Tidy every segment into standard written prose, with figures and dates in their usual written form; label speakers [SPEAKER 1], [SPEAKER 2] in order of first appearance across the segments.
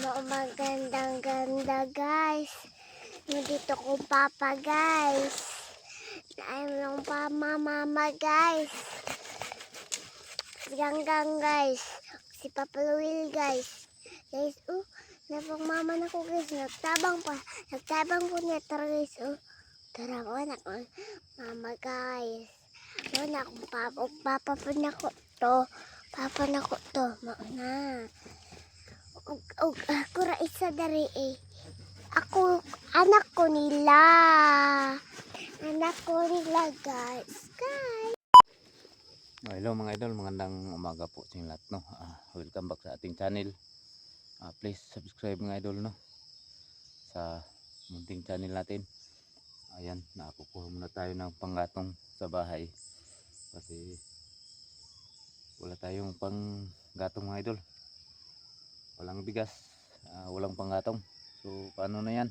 [SPEAKER 1] Magandang ganda guys. Nandito ko papa guys. Ayun pa mama guys. Si Ganggang guys. Si Papa Luil guys. Guys, napang mama na ko guys. Nagtabang po niya tara guys. Tara ko anak ko. Mama guys. Wala akong papa po na ko to. Papa na ko to. Mauna. Ako ra isa dari Ako, anak ko nila. Anak ko nila guys.
[SPEAKER 2] Hello mga idol, magandang umaga po sa inyo lahat, no? Welcome back sa ating channel. Please subscribe mga idol, no? Sa munting channel natin. Ayan, nakukuha muna tayo ng panggatong sa bahay. Kasi wala tayong panggatong mga idol. Walang bigas, walang panggatong. So paano na yan?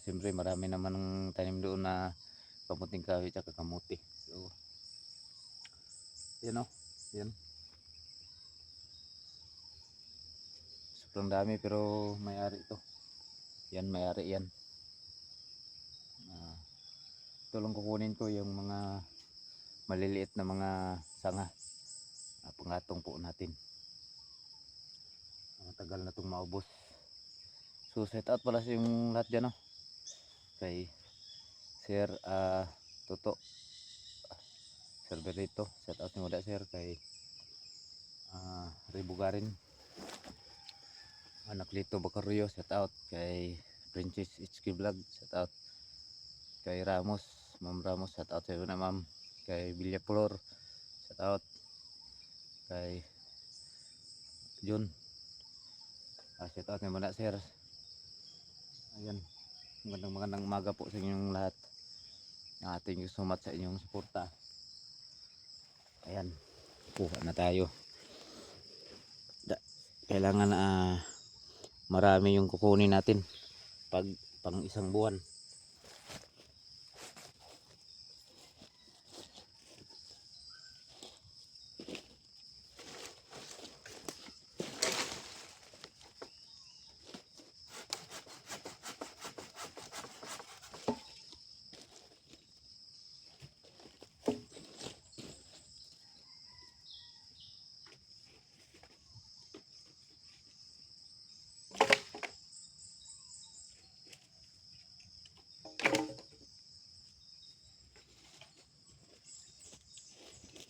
[SPEAKER 2] Siyempre marami naman ng tanim doon na kamuting kahoy at kamuti. So yan o, yan. Sobrang dami pero may-ari ito. Yan, may-ari yan. Ito lang kukunin ko yung mga maliliit na mga sanga. Pangatong po natin. Matagal na itong maubos. So set out pala yung lahat dyan, no? Kay Sir Toto, Sir Berito, set out mo da sir. Kay Ribugarin, Anak Lito Bacarrio, set out. Kay Princess HK Vlog, set out. Kay Ramos, Ma'am Ramos, set out sa'yo na ma'am. Kay Villaflor, set out. Kay Jun, set out naman na sir. Ayan, magandang umaga po sa inyong lahat. Thank you so much sa inyong suporta. Ayan, kuha na tayo. Kailangan marami yung kukunin natin pang isang buwan.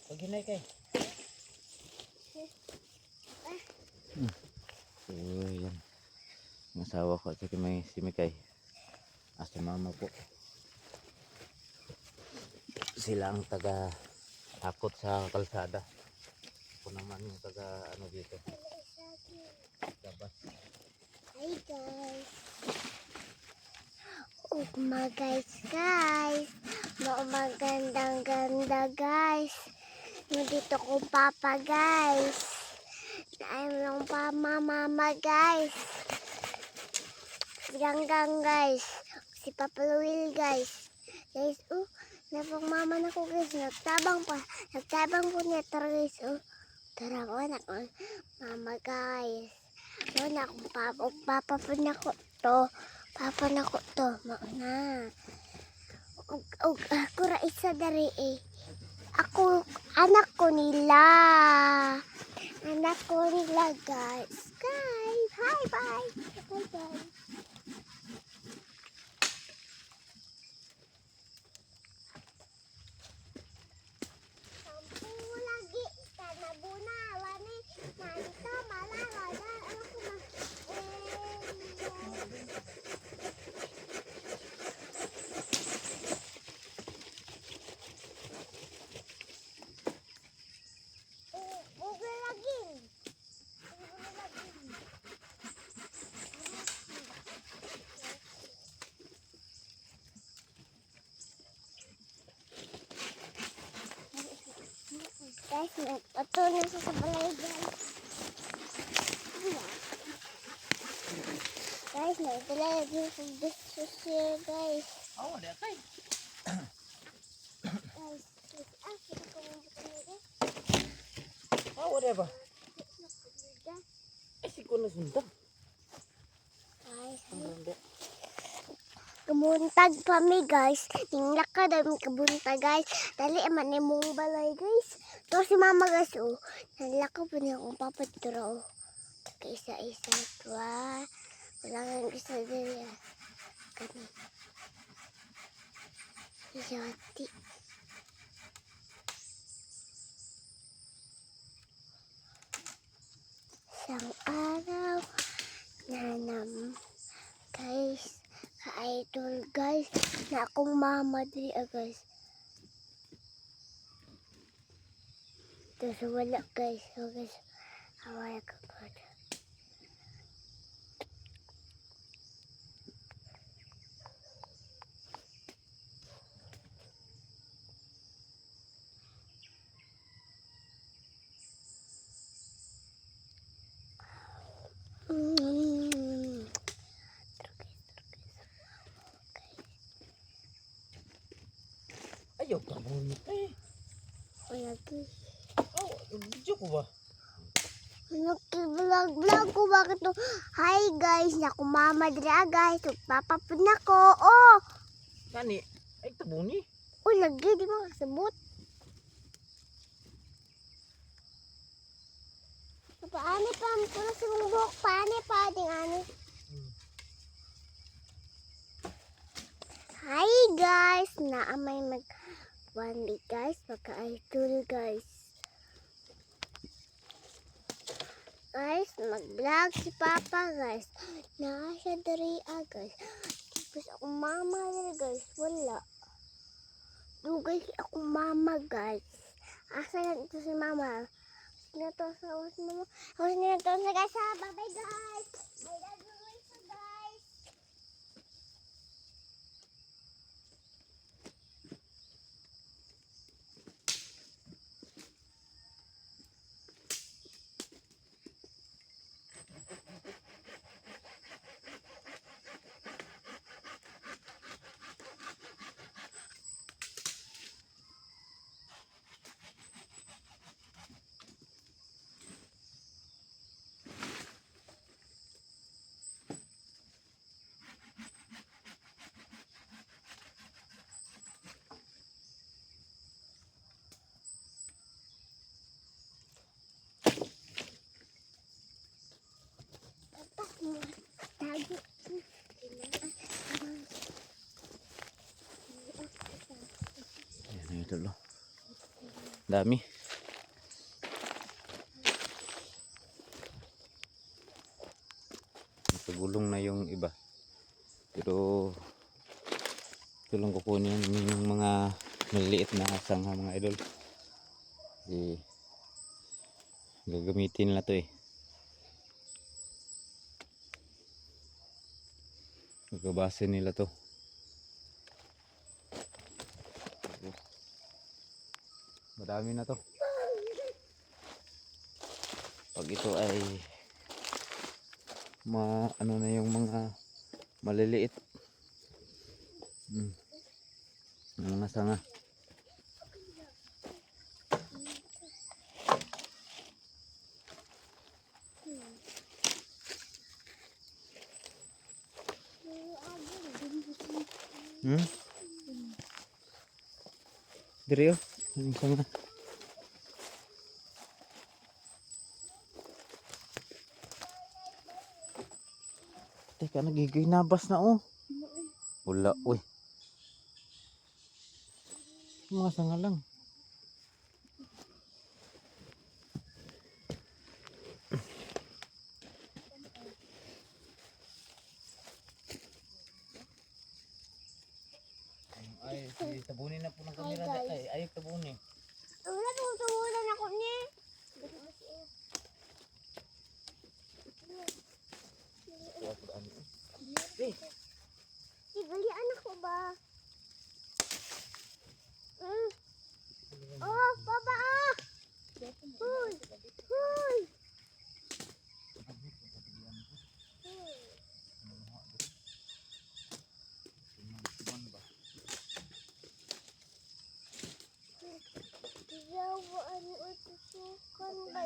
[SPEAKER 2] Paghinay kay. So yan. Ang asawa ko at may si Mikay. Si mama po. Sila ang taga takot sa kalsada. Ako naman yung taga ano dito. Labas.
[SPEAKER 1] Hi guys. Guys. Magandang ganda guys. Nandito ko papa guys. Ayun pa mama guys. Si Ganggang guys. Si Papa Luil guys. Guys, napang mama na ko guys. Nagtabang po niya tara guys. Tara ko anak ko. Mama guys. Wala akong papa po na ko to. Papa na ko to. Mauna. Ako ra isa dari Ako, anak ko nila. Anak ko nila guys. Hi, bye. Bye, bye. Sampu lagi karena buna wani nanti malah ada aku guys, nagpatuloy sa balay guys. Guys, nagpatuloy sa bisyo guys.
[SPEAKER 2] Oh, ada kay.
[SPEAKER 1] Guys, kita kumuha
[SPEAKER 2] Oh, whatever. Si ko nasunta.
[SPEAKER 1] Guys,
[SPEAKER 2] Ang ganda.
[SPEAKER 1] kabuntag pa mi guys. Tingnan ka dami kabuntag guys. Dali man ni mong balay guys. To si mama guys oh. Nalaka po niya akong papadura oh. Isa-isa pa. Wala kang isa dali ah. Kani. Yati. Isang araw nanam guys. Ka-idol guys. Na akong mama diri ah guys. Tapos wala guys. So guys. Hawaya ka god.
[SPEAKER 2] Ayaw ka mo eh.
[SPEAKER 1] Wala guys.
[SPEAKER 2] Oh, video ko ba?
[SPEAKER 1] Nag-vlog ko bakit to? Hi guys, naku mama dira guys. Papapun na ko. Oh,
[SPEAKER 2] Kani, ay tabuni.
[SPEAKER 1] oh lagi di mo kasabot. Paano pa ang pula sa mong buhok? Paano pa ding ano? Hi guys, naamay mag one week guys, pagka-idol guys. Guys, mag-vlog si Papa guys. Nasa diri guys. Tapos ako mama diri guys, wala. Dugay ako mama guys. Asa na ito si mama? Ito sa si mama. Ako na ito sa guys. Bye-bye guys. I love you guys. Tago.
[SPEAKER 2] Ayan ito lo. Dami. Nagulong na yung iba. Pero ito lang kukunin yung mga maliliit na sangha mga idol. Kasi gagamitin nila to eh. Gagabase nila to. Madami na to. Pag ito ay ano na yung mga maliliit. Mga sanga. Diri oh, yung sanga. Teka, nagiginabas na oh. Wala, uy. Mga sanga lang. Ay, tabunin na po ng kamera. Ay, tabunin.
[SPEAKER 1] Wala nung tubulan ako ni. Sigalian ako ba? Oh, baba ah! Huy! Huy! Yawa ano ito sukan ba?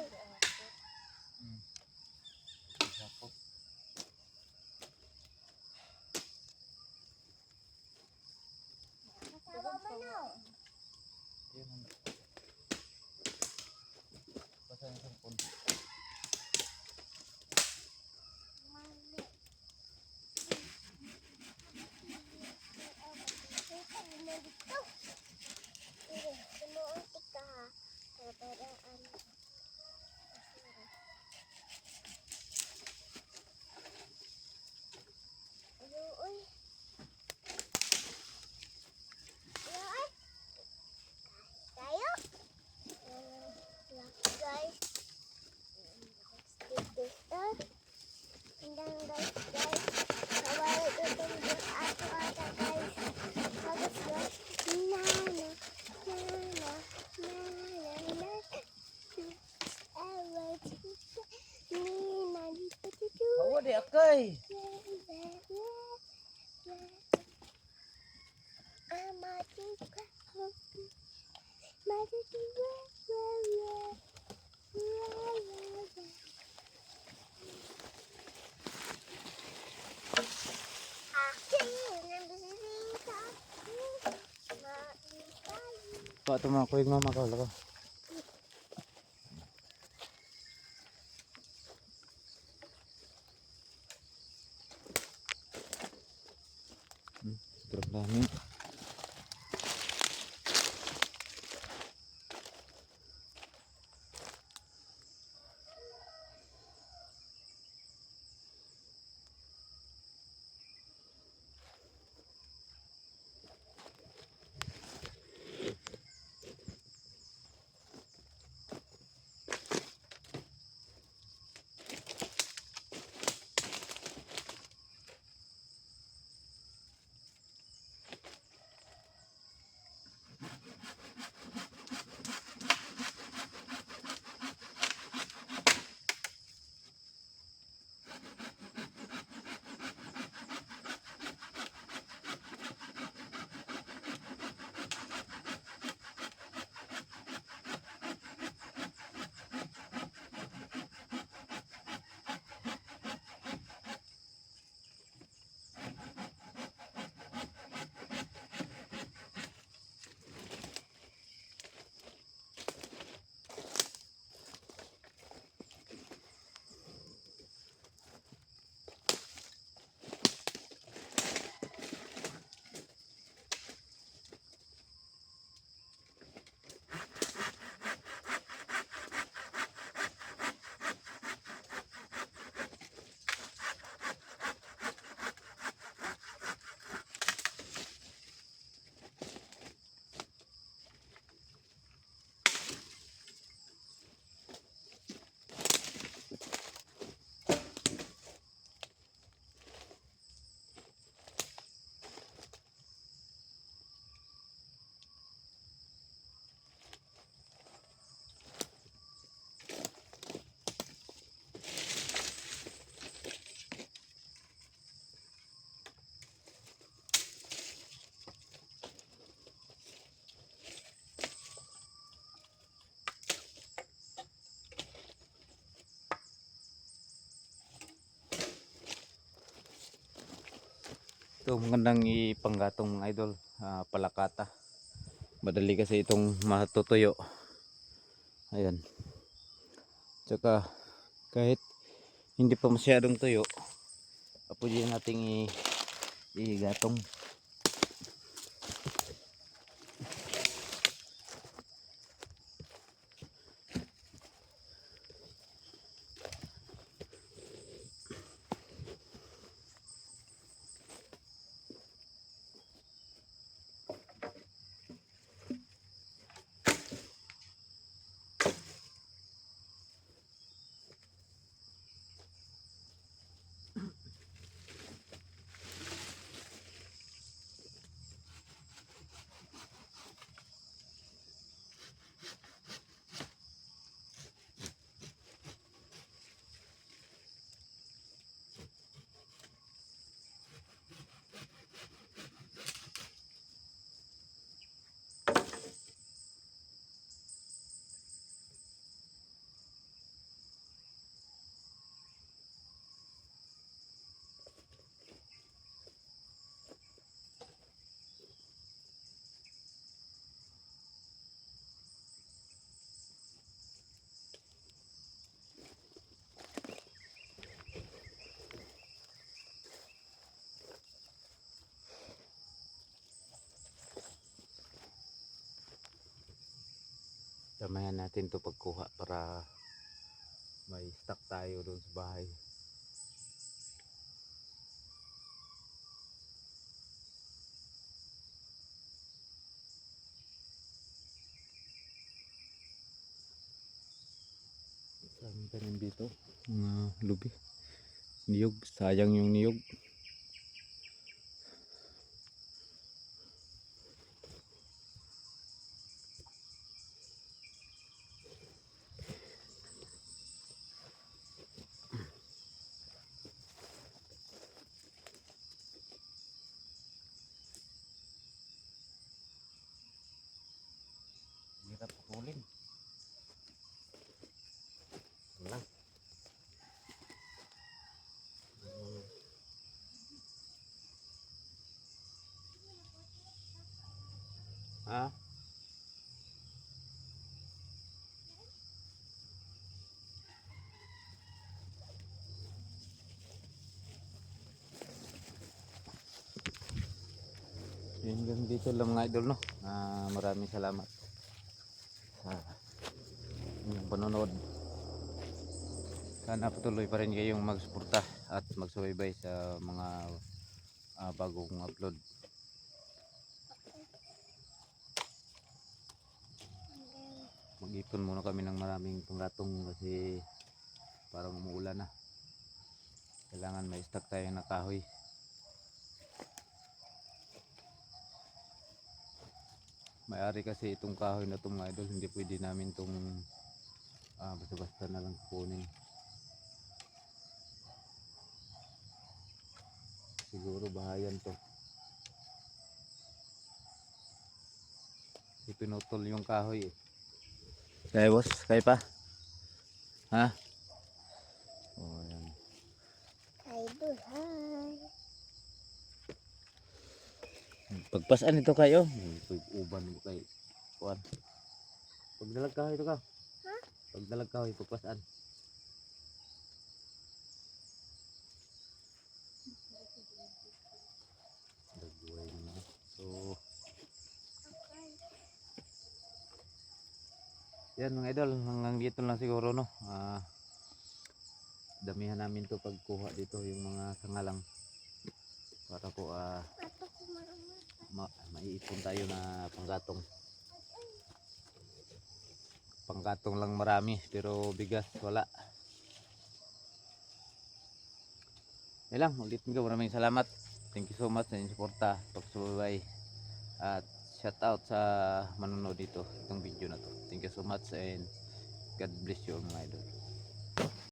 [SPEAKER 2] di akay. Pa tumakoy mama ka lako. Drop dami. Ito magandang ipanggatong mga idol, palakata. Madali kasi itong matutuyo. Ayan. Tsaka kahit hindi pa masyadong tuyo, pwede nating igatong. Damayan natin to pagkuha para may stock tayo doon sa bahay. Daming tanim dito, mga lubi. Niyog, sayang yung niyog. Ha? Hanggang dito lang mga idol, no? Maraming salamat sa inyong panonood. Sana patuloy pa rin kayong magsuporta at magsubaybay sa mga bagong upload. Mag-ipon muna kami ng maraming panggatong kasi parang umuulan na. Kailangan may stock tayo na kahoy. May-ari kasi itong kahoy na itong mga idol, hindi pwede namin itong basta-basta na lang kunin. Siguro bahayan to. Ipinutol yung kahoy eh. Kaya boss, kaya pa? Ha? Oh, yan.
[SPEAKER 1] Idol, hi.
[SPEAKER 2] Pagpasan ito kayo. Uban mo kay kuan. Pagdalag kahoy ito ka.
[SPEAKER 1] Ha?
[SPEAKER 2] Pagdalag kahoy, pagpasan. Dagway mo. So, yan mga idol, hanggang dito lang siguro, no. Damihan namin to pagkuha dito yung mga sangalang para po
[SPEAKER 1] Ato ko marunong.
[SPEAKER 2] maiipon tayo na panggatong lang marami pero bigas wala. Yan lang, ulitin ko, maraming salamat, thank you so much sa inyong suporta, pagsubaybay at shout out sa manonood dito itong video na to. Thank you so much and God bless you mga idol.